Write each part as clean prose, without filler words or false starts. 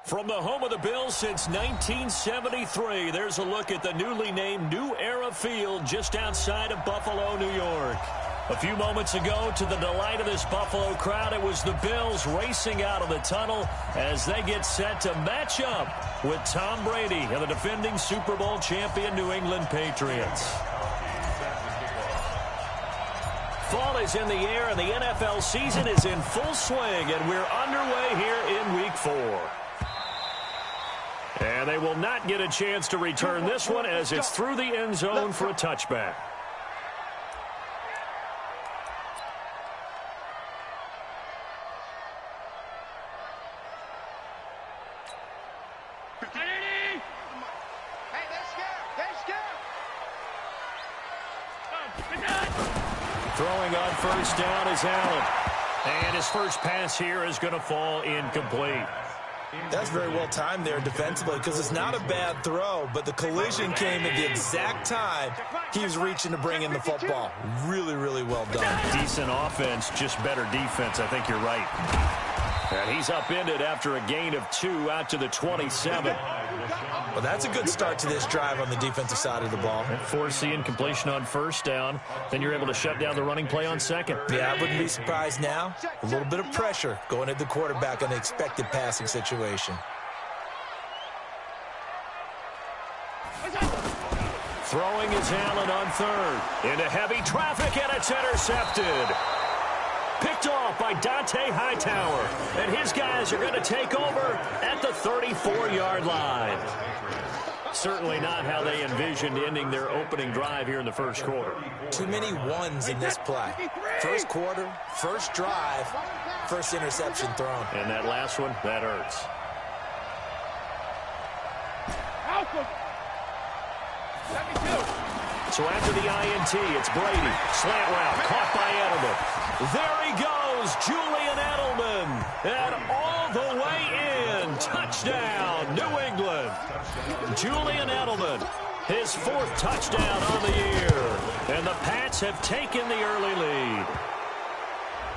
From the home of the Bills since 1973, there's a look at the newly named New Era Field just outside of Buffalo, New York. A few moments ago, to the delight of this Buffalo crowd, it was the Bills racing out of the tunnel as they get set to match up with Tom Brady and the defending Super Bowl champion New England Patriots. Fall is in the air, and the NFL season is in full swing, and we're underway here in Week 4. And they will not get a chance to return this one as it's through the end zone for a touchback. Throwing on first down is Allen. And his first pass here is going to fall incomplete. That's very well timed there defensively because it's not a bad throw, but the collision came at the exact time he was reaching to bring in the football. Really, really well done. Decent offense, just better defense. I think you're right. And he's upended after a gain of 2 out to the 27. Well, that's a good start to this drive on the defensive side of the ball. Forcing incompletion on first down. Then you're able to shut down the running play on second. Yeah, I wouldn't be surprised now. A little bit of pressure going at the quarterback on the expected passing situation. Throwing is Allen on third. Into heavy traffic, and it's intercepted. Picked off by Dante Hightower. And his guys are going to take over at the 34-yard line. Certainly not how they envisioned ending their opening drive here in the first quarter. Too many ones in this play. First quarter, first drive, first interception thrown. And that last one, that hurts. So after the INT, it's Brady. Slant route, caught by Edelman. There he goes, Julian Edelman. And all the way in. Touchdown, New England. Julian Edelman, his 4th touchdown on the year. And the Pats have taken the early lead.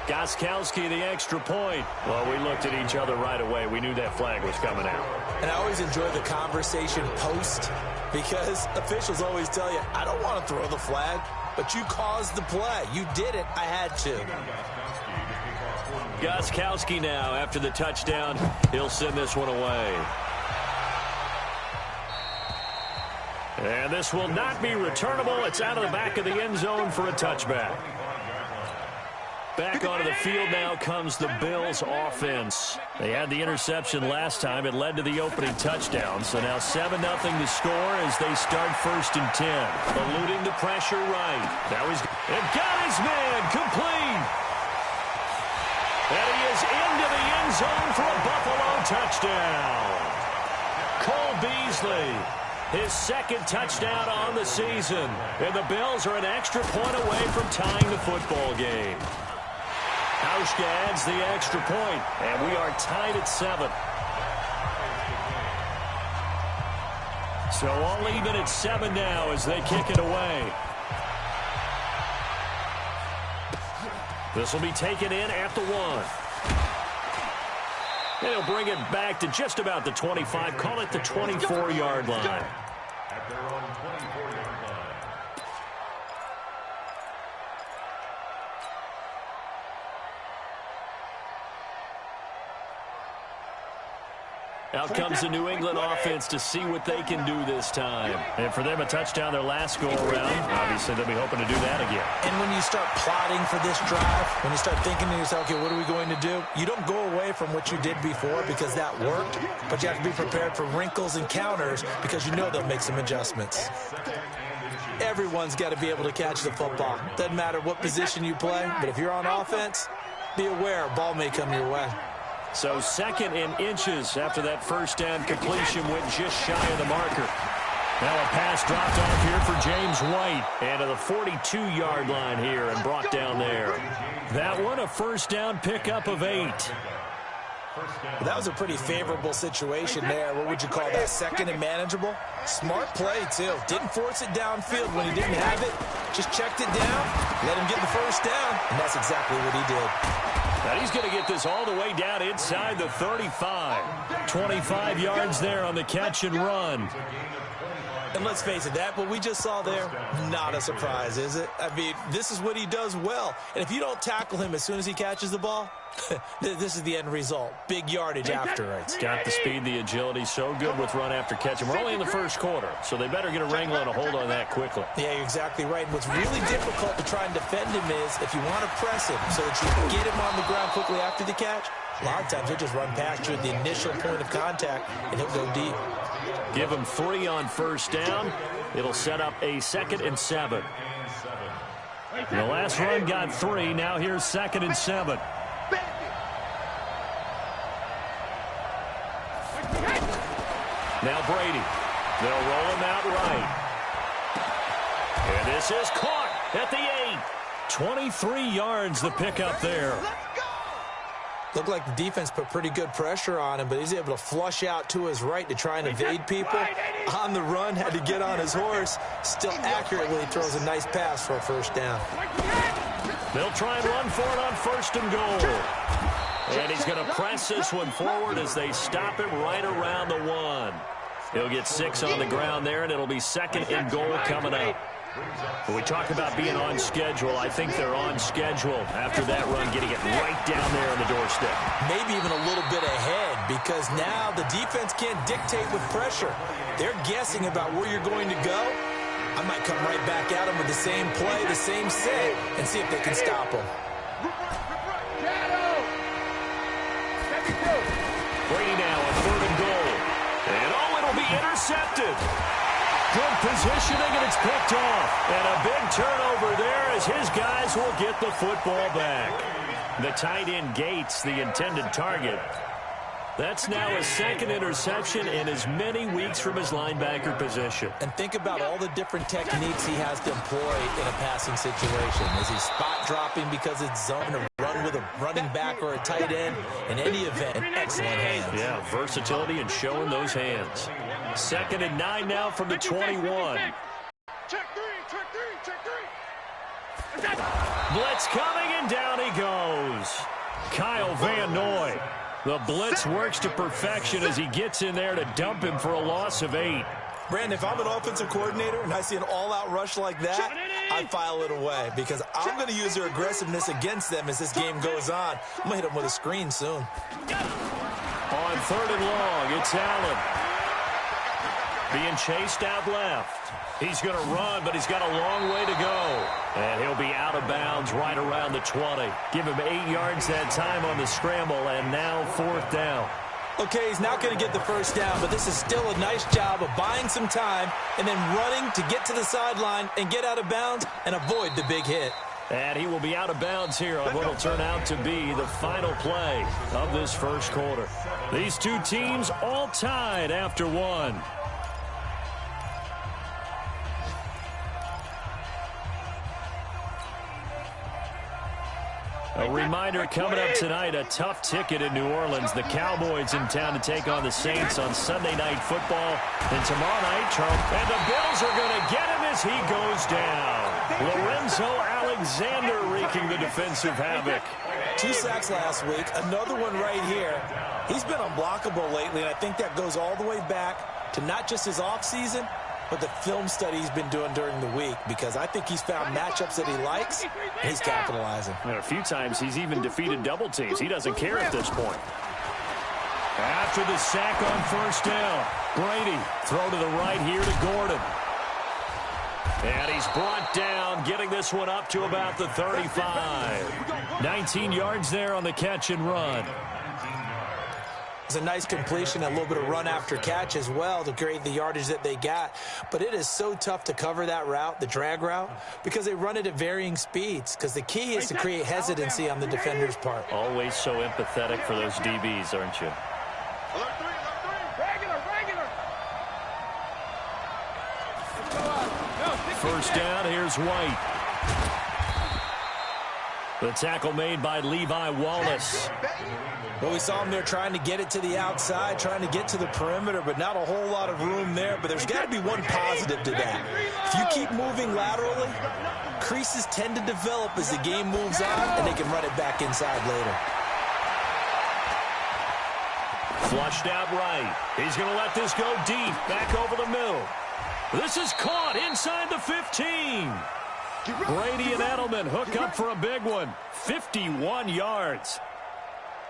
Gostkowski, the extra point. Well, we looked at each other right away. We knew that flag was coming out. And I always enjoy the conversation post because officials always tell you, I don't want to throw the flag, but you caused the play. You did it. I had to. Gostkowski now, after the touchdown, he'll send this one away. And this will not be returnable. It's out of the back of the end zone for a touchback. Back onto the field now comes the Bills offense. They had the interception last time. It led to the opening touchdown. So now 7-0 to score as they start 1st and 10. Eluding the pressure right. Now he's got his man complete. And he is into the end zone for a Buffalo touchdown. Cole Beasley, his 2nd touchdown on the season. And the Bills are an extra point away from tying the football game. Hauschka adds the extra point, and we are tied at 7. So all even at 7 now as they kick it away. This will be taken in at the 1. And he'll bring it back to just about the 25, call it the 24-yard line. At their own 24-yard line. Out comes the New England offense to see what they can do this time. And for them, a touchdown their last go-around. Obviously, they'll be hoping to do that again. And when you start plotting for this drive, when you start thinking to yourself, okay, what are we going to do? You don't go away from what you did before because that worked, but you have to be prepared for wrinkles and counters because you know they'll make some adjustments. Everyone's got to be able to catch the football. Doesn't matter what position you play, but if you're on offense, be aware a ball may come your way. So 2nd and inches after that first down completion went just shy of the marker. Now a pass dropped off here for James White. And to the 42-yard line here and brought down there. That one, a first down pickup of 8. Well, that was a pretty favorable situation there. What would you call that? 2nd and manageable? Smart play, too. Didn't force it downfield when he didn't have it. Just checked it down, let him get the first down, and that's exactly what he did. And he's going to get this all the way down inside the 35. 25 yards there on the catch and run. And let's face it, that what we just saw there, not a surprise, is it? I mean, this is what he does well. And if you don't tackle him as soon as he catches the ball, this is the end result. Big yardage after it. He's got the speed, the agility, so good with run after catch. And we're only in the first quarter, so they better get a wrangle and a hold on that quickly. Yeah, you're exactly right. And what's really difficult to try and defend him is if you want to press him so that you can get him on the ground quickly after the catch, a lot of times he'll just run past you at the initial point of contact, and he'll go deep. Give him 3 on first down. It'll set up a 2nd and 7. The last run got 3. Now here's 2nd and 7. Now Brady. They'll roll him out right. And this is caught at the 8. 23 yards the pickup there. Looked like the defense put pretty good pressure on him, but he's able to flush out to his right to try and evade people. On the run, had to get on his horse. Still accurately throws a nice pass for a first down. They'll try and run for it on 1st and goal. And he's going to press this one forward as they stop him right around the 1. He'll get 6 on the ground there, and it'll be 2nd and goal coming up. When we talk about being on schedule, I think they're on schedule after that run, getting it right down there on the doorstep. Maybe even a little bit ahead, because now the defense can't dictate with pressure. They're guessing about where you're going to go. I might come right back at them with the same play, the same set, and see if they can stop them. Brady now on 3rd and goal. And it'll be intercepted. Good positioning, and it's picked off. And a big turnover there as his guys will get the football back. The tight end Gates, the intended target. That's now his 2nd interception in as many weeks from his linebacker position. And think about all the different techniques he has to employ in a passing situation. Is he spot dropping because it's zone, or run with a running back or a tight end? In any event, excellent hands. Yeah, versatility and showing those hands. 2nd and 9 now from the 21. Check three. Blitz coming, and down he goes. Kyle Van Noy. The blitz works to perfection as he gets in there to dump him for a loss of 8. Brandon, if I'm an offensive coordinator and I see an all-out rush like that, I file it away because I'm going to use their aggressiveness against them as this game goes on. I'm going to hit them with a screen soon. On 3rd and long, it's Allen. Being chased out left. He's going to run, but he's got a long way to go. And he'll be out of bounds right around the 20. Give him 8 yards that time on the scramble, and now 4th down. Okay, he's not going to get the first down, but this is still a nice job of buying some time and then running to get to the sideline and get out of bounds and avoid the big hit. And he will be out of bounds here on what will turn out to be the final play of this first quarter. These two teams all tied after 1. A reminder coming up tonight, a tough ticket in New Orleans. The Cowboys in town to take on the Saints on Sunday Night Football. And tomorrow night, and the Bills are going to get him as he goes down. Lorenzo Alexander wreaking the defensive havoc. 2 sacks last week, another one right here. He's been unblockable lately, and I think that goes all the way back to not just his offseason, but the film study he's been doing during the week, because I think he's found matchups that he likes, and he's capitalizing. And a few times he's even defeated double teams. He doesn't care at this point. After the sack on first down, Brady throw to the right here to Gordon. And he's brought down, getting this one up to about the 35. 19 yards there on the catch and run. It's a nice completion, a little bit of run after catch as well to create the yardage that they got. But it is so tough to cover that route, the drag route, because they run it at varying speeds. Because the key is to create hesitancy on the defender's part. Always so empathetic for those DBs, aren't you? Alert three. Regular. First down, here's White. The tackle made by Levi Wallace. Well, we saw him there trying to get it to the outside, trying to get to the perimeter, but not a whole lot of room there. But there's got to be one positive to that. If you keep moving laterally, creases tend to develop as the game moves on, and they can run it back inside later. Flushed out right. He's going to let this go deep, back over the middle. This is caught inside the 15. Brady and Edelman hook up for a big one. 51 yards.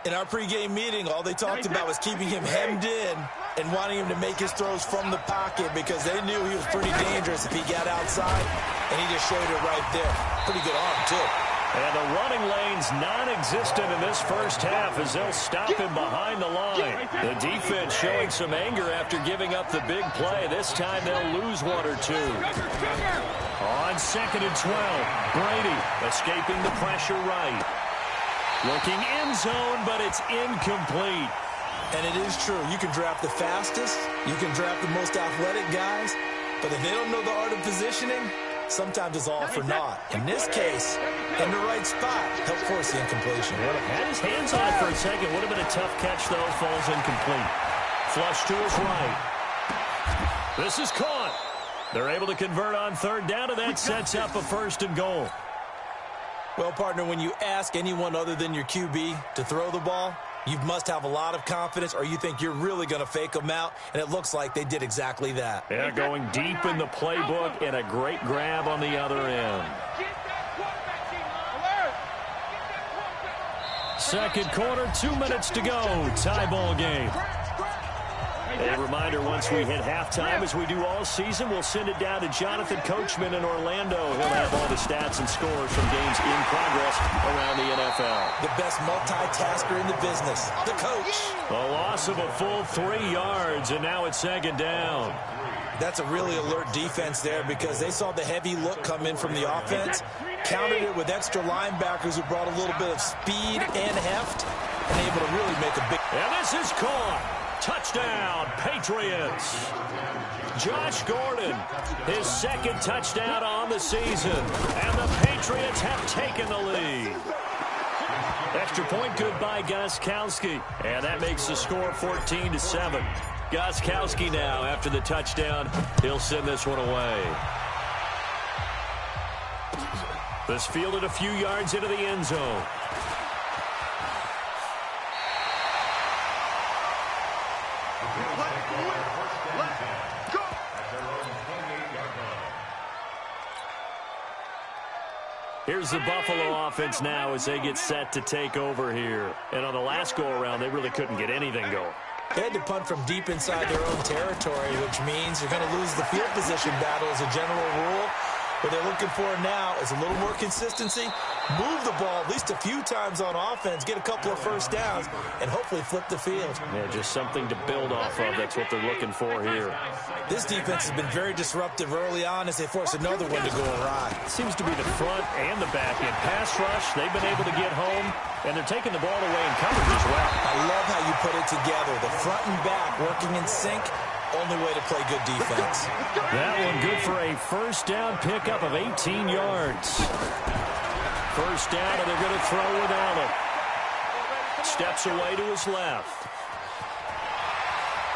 In our pregame meeting, all they talked about was keeping him hemmed in and wanting him to make his throws from the pocket because they knew he was pretty dangerous if he got outside, and he just showed it right there. Pretty good arm, too. And the running lane's non-existent in this first half as they'll stop him behind the line. The defense showing some anger after giving up the big play. This time they'll lose one or two. On 2nd and 12, Brady escaping the pressure right. Looking end zone, but it's incomplete. And it is true. You can draft the fastest. You can draft the most athletic guys. But if they don't know the art of positioning, sometimes it's all for naught. In this case, in the right spot, helped force the incompletion. Well, had his hands on it for a second. Would have been a tough catch, though. Falls incomplete. Flush to his right. This is caught. They're able to convert on 3rd down, and that sets up a 1st and goal. Well, partner, when you ask anyone other than your QB to throw the ball, you must have a lot of confidence or you think you're really going to fake them out, and it looks like they did exactly that. Yeah, going deep in the playbook and a great grab on the other end. 2nd quarter, 2 minutes to go. Tie ball game. A reminder, once we hit halftime, as we do all season, we'll send it down to Jonathan Coachman in Orlando. He'll have all the stats and scores from games in progress around the NFL. The best multitasker in the business, the coach. The loss of a full 3 yards, and now it's 2nd down. That's a really alert defense there because they saw the heavy look come in from the offense, countered it with extra linebackers who brought a little bit of speed and heft, and able to really make a big... And this is caught. Touchdown, Patriots. Josh Gordon, his 2nd touchdown on the season. And the Patriots have taken the lead. Extra point good by Gostkowski. And that makes the score 14-7. Gostkowski now, after the touchdown, he'll send this one away. This fielded a few yards into the end zone. Here's the Buffalo offense now as they get set to take over here. And on the last go-around, they really couldn't get anything going. They had to punt from deep inside their own territory, which means you're going to lose the field position battle as a general rule. What they're looking for now is a little more consistency, move the ball at least a few times on offense, get a couple of first downs, and hopefully flip the field. Yeah, just something to build off of. That's what they're looking for here. This defense has been very disruptive early on as they force another one to go awry. Seems to be the front and the back end. Pass rush, they've been able to get home, and they're taking the ball away in coverage as well. I love how you put it together. The front and back working in sync. Only way to play good defense. That one good for a 1st down pickup of 18 yards. 1st down, and they're going to throw with Allen. Steps away to his left.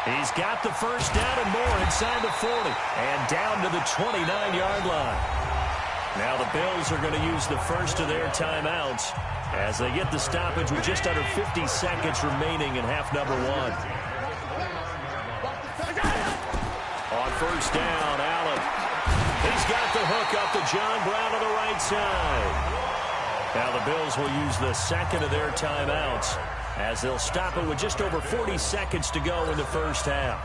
He's got the 1st down and more inside the 40. And down to the 29-yard line. Now the Bills are going to use the first of their timeouts as they get the stoppage with just under 50 seconds remaining in half number 1. On 1st down, Allen. He's got the hook up to John Brown on the right side. Now the Bills will use the 2nd of their timeouts as they'll stop it with just over 40 seconds to go in the first half.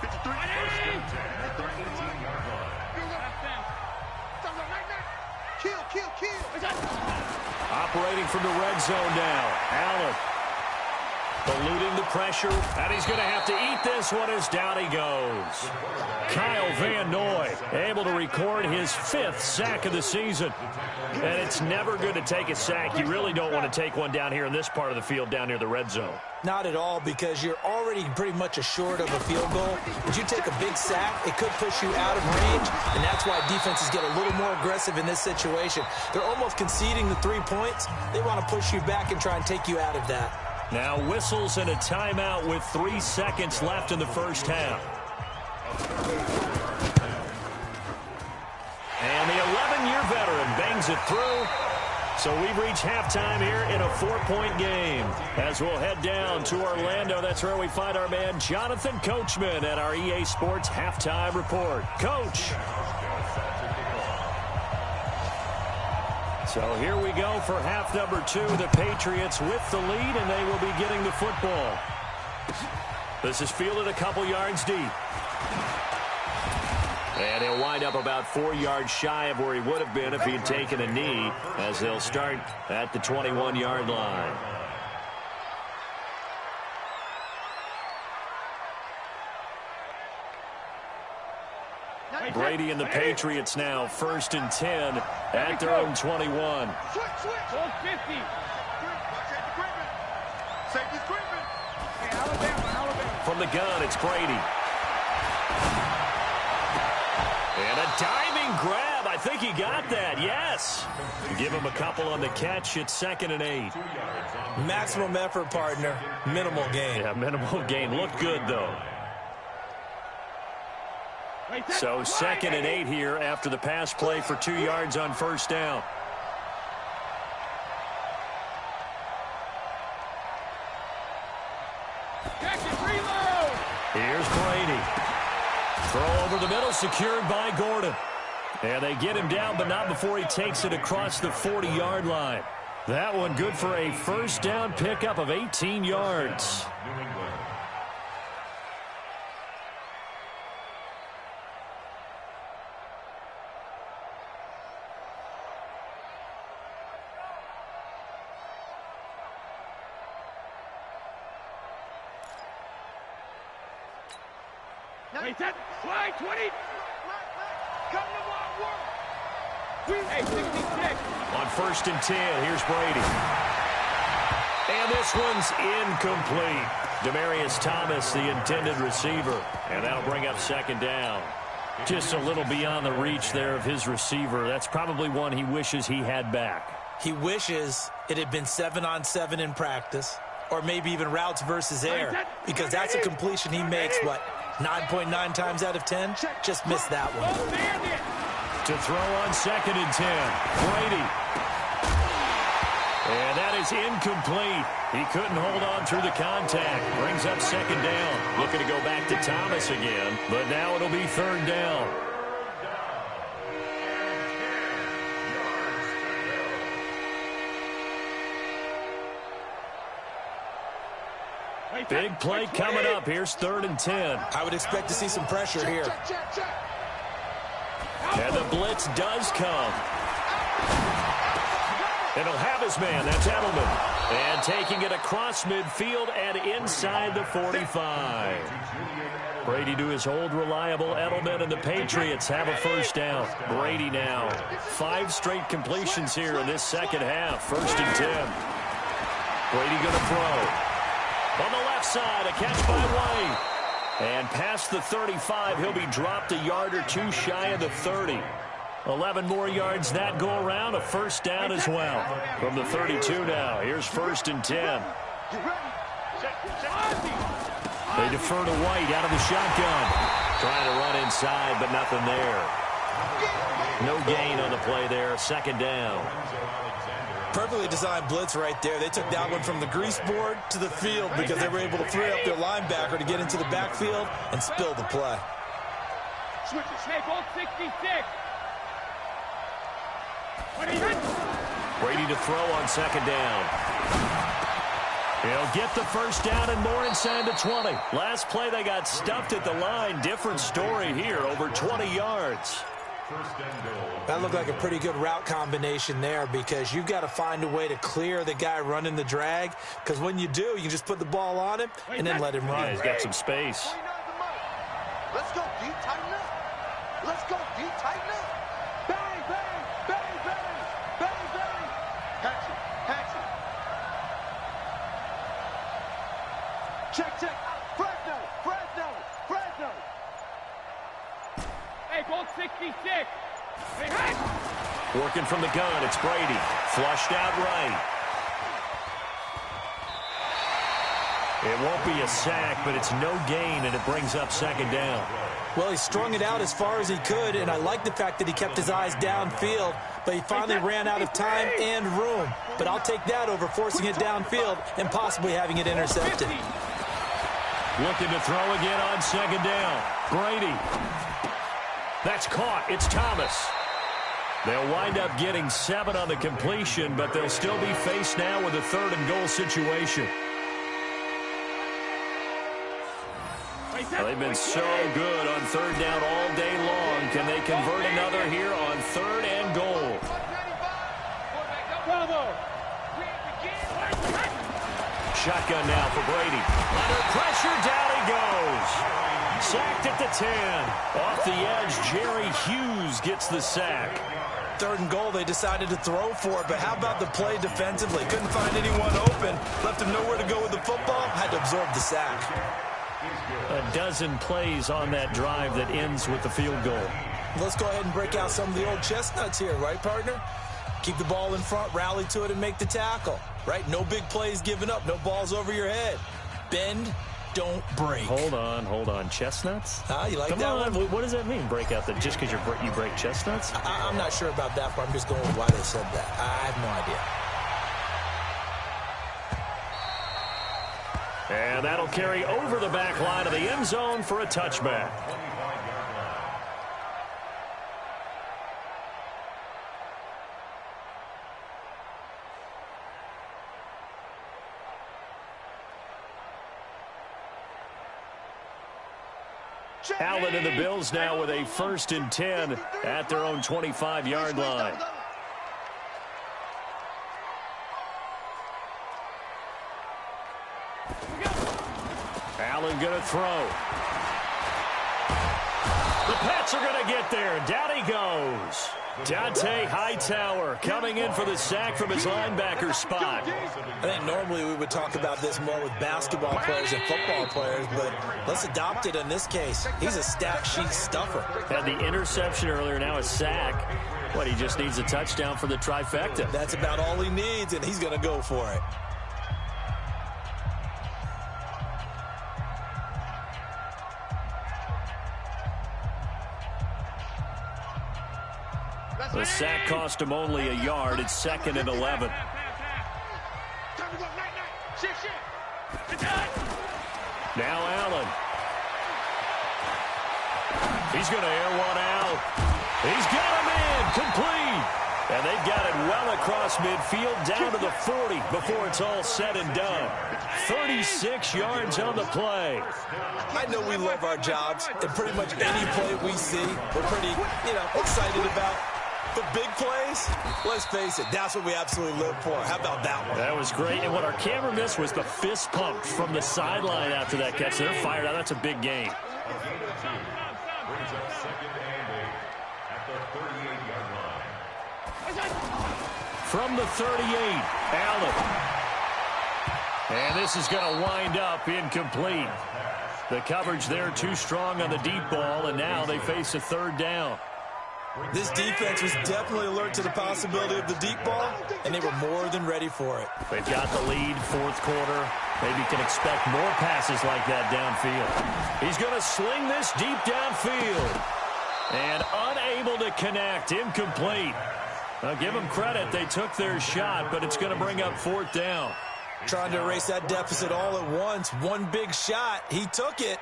Operating from the red zone now, Allen. Eluding the pressure, and he's going to have to eat this one as down he goes. Kyle Van Noy able to record his 5th sack of the season. And it's never good to take a sack. You really don't want to take one down here in this part of the field down near the red zone. Not at all, because you're already pretty much assured of a field goal. If you take a big sack, it could push you out of range, and that's why defenses get a little more aggressive in this situation. They're almost conceding the 3 points. They want to push you back and try and take you out of that. Now whistles and a timeout with 3 seconds left in the first half. And the 11-year veteran bangs it through So we've reached halftime here in a 4-point game. As we'll head down to Orlando, that's where we find our man Jonathan Coachman at our EA Sports Halftime Report. Coach. So here we go for half number 2. The Patriots with the lead, and they will be getting the football. This is fielded a couple yards deep. And he'll wind up about 4 yards shy of where he would have been if he had taken a knee, as they'll start at the 21-yard line. Brady and the Patriots now 1st and 10 at their own 21. From the gun, it's Brady. And a diving grab. I think he got that. Yes. Give him a couple on the catch. It's 2nd and 8. Maximum effort, partner. Minimal gain. Yeah, minimal gain. Looked good, though. So 2nd and 8 here after the pass play for 2 yards on 1st down. Here's Brady. Throw over the middle, secured by Gordon. And they get him down, but not before he takes it across the 40-yard line. That one good for a 1st down pickup of 18 yards. Slide 20. Come to work. Hey, 66. On 1st and 10, here's Brady. And this one's incomplete. Demaryius Thomas, the intended receiver. And that'll bring up 2nd down. Just a little beyond the reach there of his receiver. That's probably one he wishes he had back. He wishes it had been 7-on-7 in practice, or maybe even routes versus air, because that's a completion he makes, 9.9 times out of 10? Just missed that one. To throw on 2nd and 10. Brady. And that is incomplete. He couldn't hold on through the contact. Brings up 2nd down. Looking to go back to Thomas again, but now it'll be 3rd down. Big play coming up. Here's 3rd and 10. I would expect to see some pressure here. And the blitz does come. And he'll have his man. That's Edelman. And taking it across midfield and inside the 45. Brady to his old reliable Edelman, and the Patriots have a 1st down. Brady now 5 straight completions here in this 2nd half. 1st and 10. Brady going to throw. On the left side, a catch by White. And past the 35, he'll be dropped a yard or 2 shy of the 30. 11 more yards that go around, a 1st down as well. From the 32 now, here's 1st and 10. They defer to White out of the shotgun. Trying to run inside, but nothing there. No gain on the play there, 2nd down. Perfectly designed blitz right there. They took that one from the grease board to the field because they were able to free up their linebacker to get into the backfield and spill the play. Switch it, snake, hold 66. Brady to throw on 2nd down. He'll get the 1st down and more inside the 20. Last play they got stuffed at the line. Different story here, over 20 yards. That looked like a pretty good route combination there, because you've got to find a way to clear the guy running the drag, because when you do, you can just put the ball on him and then let him run. Yeah, he's got some space. Let's go deep, tighten up. Let's go deep, tighten up. Bang, bang, bang, bang, bang, bang. Patch it, patch it. Check, check. Fresno, Fresno, Fresno. Hey, goal 66. Hey, hey. Working from the gun, it's Brady. Flushed out right. It won't be a sack, but it's no gain, and it brings up 2nd down. Well, he strung it out as far as he could, and I like the fact that he kept his eyes downfield, but he finally ran out of time and room. But I'll take that over forcing it downfield and possibly having it intercepted. Looking to throw again on second down. Brady. That's caught. It's Thomas. They'll wind up getting 7 on the completion, but they'll still be faced now with a 3rd and goal situation. Well, they've been so good on 3rd down all day long. Can they convert another here on 3rd and goal? Shotgun now for Brady. Under pressure, down he goes. Sacked at the 10. Off the edge, Jerry Hughes gets the sack. 3rd and goal, they decided to throw for it, but how about the play defensively? Couldn't find anyone open, left him nowhere to go with the football, had to absorb the sack. A dozen plays on that drive that ends with the field goal. Let's go ahead and break out some of the old chestnuts here, right, partner? Keep the ball in front, rally to it, and make the tackle, right? No big plays given up, no balls over your head. Bend, don't break. Hold on. Chestnuts? You like Come that on. one? What does that mean, break out? That just because you break chestnuts? I'm not sure about that, but I'm just going with why they said that. I have no idea. And that'll carry over the back line of the end zone for a touchback. Allen and the Bills now with a 1st and 10 at their own 25-yard line. Allen going to throw. The Pats are going to get there. Down he goes. Dante Hightower coming in for the sack from his linebacker spot. I think normally we would talk about this more with basketball players and football players, but let's adopt it in this case. He's a stat sheet stuffer. Had the interception earlier, now a sack. What, he just needs a touchdown for the trifecta. That's about all he needs, and he's going to go for it. The sack cost him only a yard. It's 2nd and 11. Now Allen. He's going to air one out. He's got him in. Complete. And they've got it well across midfield down to the 40 before it's all said and done. 36 yards on the play. I know we love our jobs, and pretty much any play we see, we're pretty, excited about. But big plays, let's face it, that's what we absolutely live for. How about that one? That was great. And what our camera missed was the fist pump from the sideline after that catch. They're fired out. That's a big game. From the 38, Allen. And this is going to wind up incomplete. The coverage there too strong on the deep ball, and now they face a 3rd down. This defense was definitely alert to the possibility of the deep ball, and they were more than ready for it. They've got the lead, 4th quarter. Maybe can expect more passes like that downfield. He's going to sling this deep downfield. And unable to connect, incomplete. Now, give them credit. They took their shot, but it's going to bring up 4th down. Trying to erase that deficit all at once. One big shot. He took it.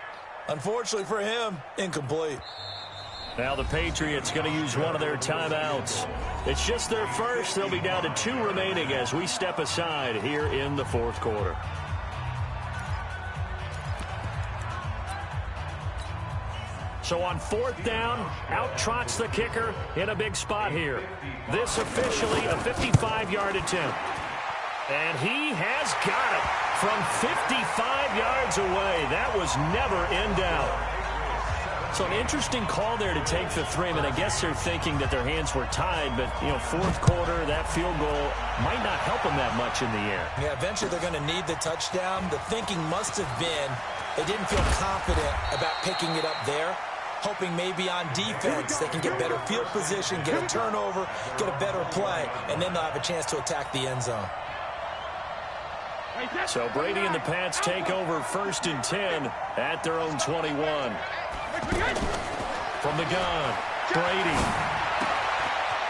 Unfortunately for him, incomplete. Now the Patriots going to use one of their timeouts. It's just their first. They'll be down to 2 remaining as we step aside here in the 4th quarter. So on 4th down, out trots the kicker in a big spot here. This officially a 55-yard attempt. And he has got it from 55 yards away. That was never in doubt. So an interesting call there to take the 3. I mean, I guess they're thinking that their hands were tied, but, 4th quarter, that field goal might not help them that much in the air. Yeah, eventually they're going to need the touchdown. The thinking must have been they didn't feel confident about picking it up there, hoping maybe on defense they can get better field position, get a turnover, get a better play, and then they'll have a chance to attack the end zone. So Brady and the Pats take over 1st and 10 at their own 21. From the gun, Brady.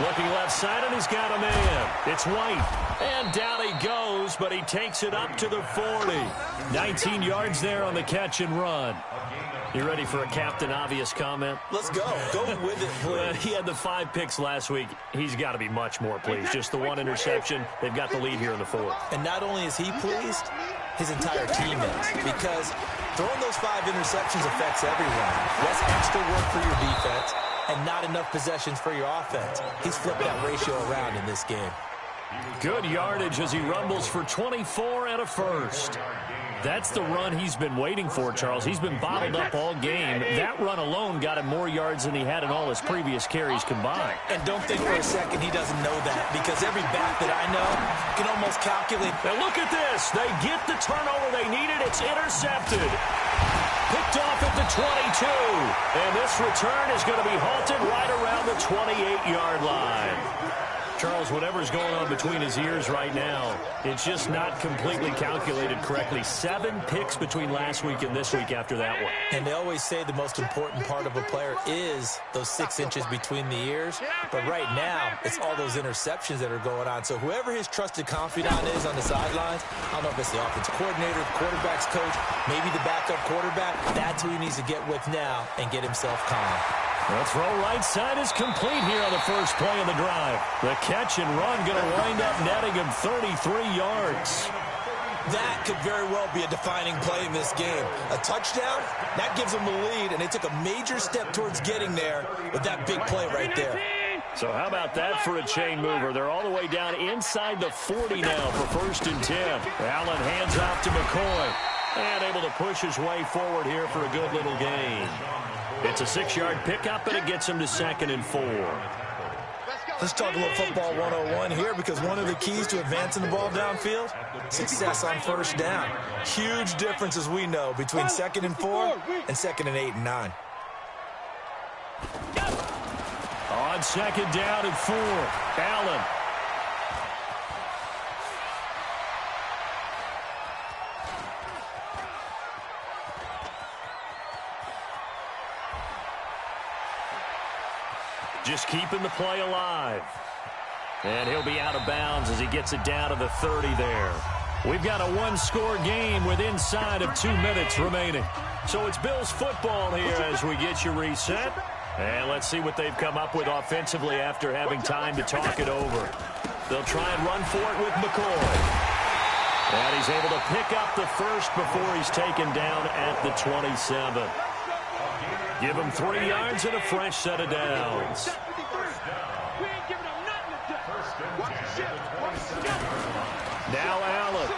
Looking left side, and he's got a man. It's White. And down he goes, but he takes it up to the 40. 19 yards there on the catch and run. You ready for a Captain Obvious comment? Let's go. Go with it, please. He had the 5 picks last week. He's got to be much more pleased. Just the 1 interception. They've got the lead here in the 4th. And not only is he pleased, his entire team is. Because throwing those 5 interceptions affects everyone. That's extra work for your defense and not enough possessions for your offense. He's flipped that ratio around in this game. Good yardage as he rumbles for 24 and a first. That's the run he's been waiting for, Charles. He's been bottled up all game. That run alone got him more yards than he had in all his previous carries combined. And don't think for a second he doesn't know that, because every back that I know can almost calculate. Now look at this. They get the turnover they needed. It's intercepted. Picked off at the 22. And this return is going to be halted right around the 28-yard line. Charles, whatever's going on between his ears right now, it's just not completely calculated correctly. 7 picks between last week and this week after that one. And they always say the most important part of a player is those 6 inches between the ears. But right now, it's all those interceptions that are going on. So whoever his trusted confidant is on the sidelines, I don't know if it's the offensive coordinator, the quarterback's coach, maybe the backup quarterback, that's who he needs to get with now and get himself calm. The throw right side is complete here on the first play of the drive. The catch and run going to wind up netting him 33 yards. That could very well be a defining play in this game. A touchdown, that gives them the lead, and they took a major step towards getting there with that big play right there. So how about that for a chain mover? They're all the way down inside the 40 now for 1st and 10. Allen hands off to McCoy. And able to push his way forward here for a good little gain. It's a 6-yard pickup, and it gets him to 2nd and 4. Let's talk a little football 101 here, because one of the keys to advancing the ball downfield, success on 1st down. Huge difference, as we know, between 2nd and 4 and 2nd and 8 and 9. On 2nd down and 4, Allen. Just keeping the play alive. And he'll be out of bounds as he gets it down to the 30 there. We've got a 1-score game with inside of 2 minutes remaining. So it's Bills football here as we get you reset. And let's see what they've come up with offensively after having time to talk it over. They'll try and run for it with McCoy. And he's able to pick up the first before he's taken down at the 27. Give him 3 yards and a fresh set of downs. Now Allen.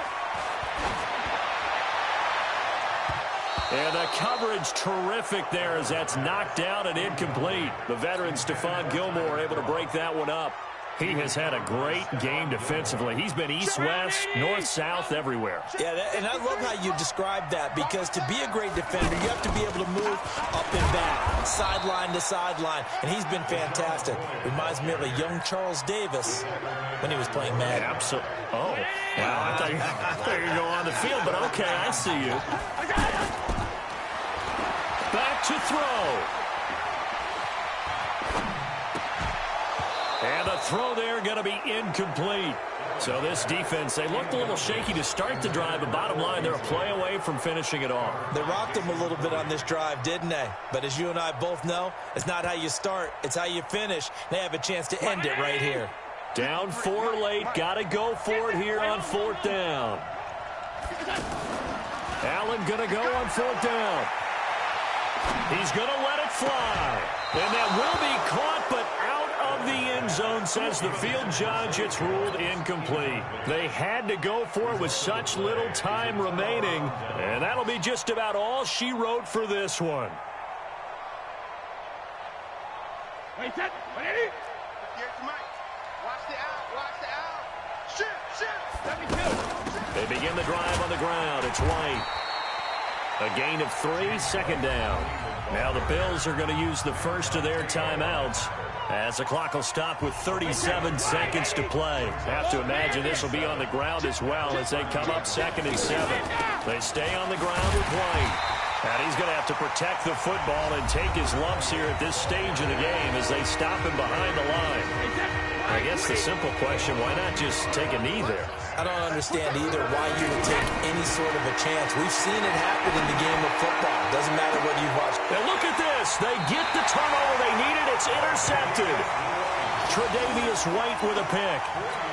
And the coverage terrific there as that's knocked out and incomplete. The veteran Stephon Gilmore able to break that one up. He has had a great game defensively. He's been east-west, north-south, everywhere. Yeah, and I love how you describe that, because to be a great defender, you have to be able to move up and back, sideline to sideline, and he's been fantastic. Reminds me of a young Charles Davis when he was playing Madden. Absolutely. Oh, wow, I thought you were going to go on the field, but okay, I see you. Back to throw. And the throw there going to be incomplete. So this defense, they looked a little shaky to start the drive, but bottom line, they're a play away from finishing it off. They rocked them a little bit on this drive, didn't they? But as you and I both know, it's not how you start, it's how you finish. They have a chance to end it right here. Down 4 late, got to go for it here on 4th down. Allen going to go on 4th down. He's going to let it fly. And that will be caught, but out of the end zone, says the field judge. It's ruled incomplete. They had to go for it with such little time remaining, and that'll be just about all she wrote for this one. Wait, set, ready? Here's the mic. Watch the out, watch the out. Shoot. Let me kill. They begin the drive on the ground. It's White. A gain of 3, 2nd down. Now the Bills are going to use the first of their timeouts as the clock will stop with 37 seconds to play. Have to imagine this will be on the ground as well as they come up 2nd and 7. They stay on the ground with White. And he's going to have to protect the football and take his lumps here at this stage of the game as they stop him behind the line. I guess the simple question, why not just take a knee there? I don't understand either why you would take any sort of a chance. We've seen it happen in the game of football. Doesn't matter what you watch. And look at this. They get the turnover they needed. It's intercepted. Tre'Davious White with a pick.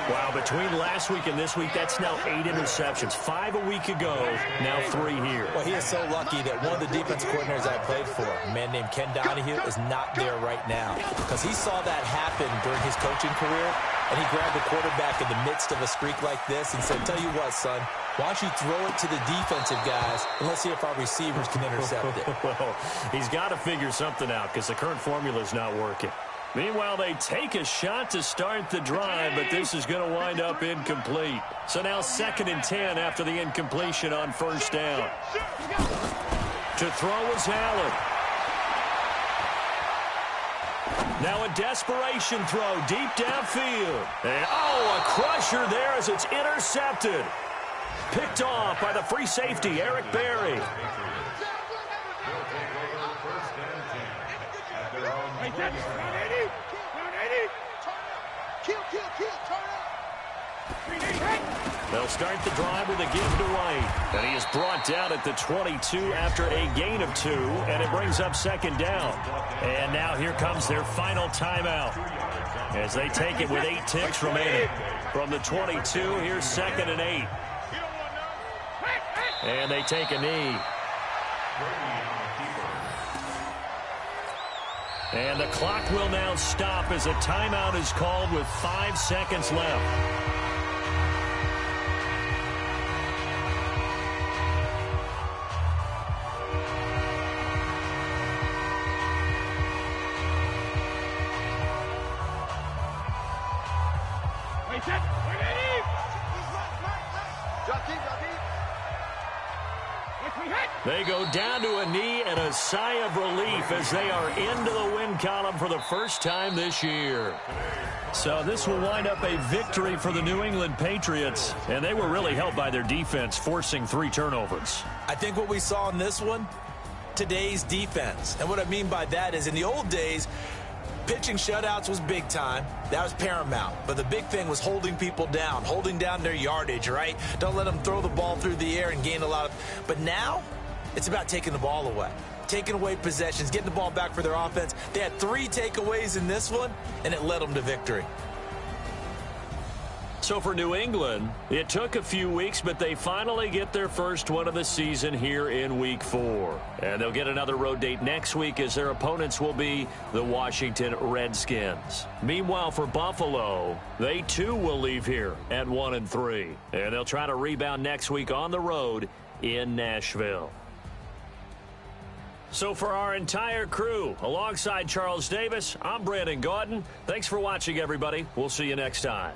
Wow, between last week and this week, that's now 8 interceptions. 5 a week ago, now 3 here. Well, he is so lucky that one of the defense coordinators I played for, a man named Ken Donahue, is not there right now. Because he saw that happen during his coaching career, and he grabbed the quarterback in the midst of a streak like this and said, tell you what, son, why don't you throw it to the defensive guys, and let's see if our receivers can intercept it. Well, he's got to figure something out because the current formula is not working. Meanwhile, they take a shot to start the drive, but this is going to wind up incomplete. So now 2nd and 10 after the incompletion on first down. To throw is Allen. Now a desperation throw deep downfield. And, a crusher there as it's intercepted. Picked off by the free safety, Eric Berry. They'll start the drive with a give to White. And he is brought down at the 22 after a gain of 2, and it brings up 2nd down. And now here comes their final timeout as they take it with 8 ticks remaining. From the 22, here's 2nd and 8. And they take a knee. And the clock will now stop as a timeout is called with 5 seconds left. They go down to a knee and a sigh of relief as they are into the win column for the first time this year. So this will wind up a victory for the New England Patriots, and they were really helped by their defense, forcing 3 turnovers. I think what we saw in this one, today's defense. And what I mean by that is in the old days, pitching shutouts was big time. That was paramount. But the big thing was holding people down, holding down their yardage, right? Don't let them throw the ball through the air and gain a lot of... But now, it's about taking the ball away. Taking away possessions, getting the ball back for their offense. They had 3 takeaways in this one, and it led them to victory. So for New England, it took a few weeks, but they finally get their first one of the season here in Week 4. And they'll get another road date next week as their opponents will be the Washington Redskins. Meanwhile, for Buffalo, they too will leave here at 1-3. And they'll try to rebound next week on the road in Nashville. So for our entire crew, alongside Charles Davis, I'm Brandon Gaudin. Thanks for watching, everybody. We'll see you next time.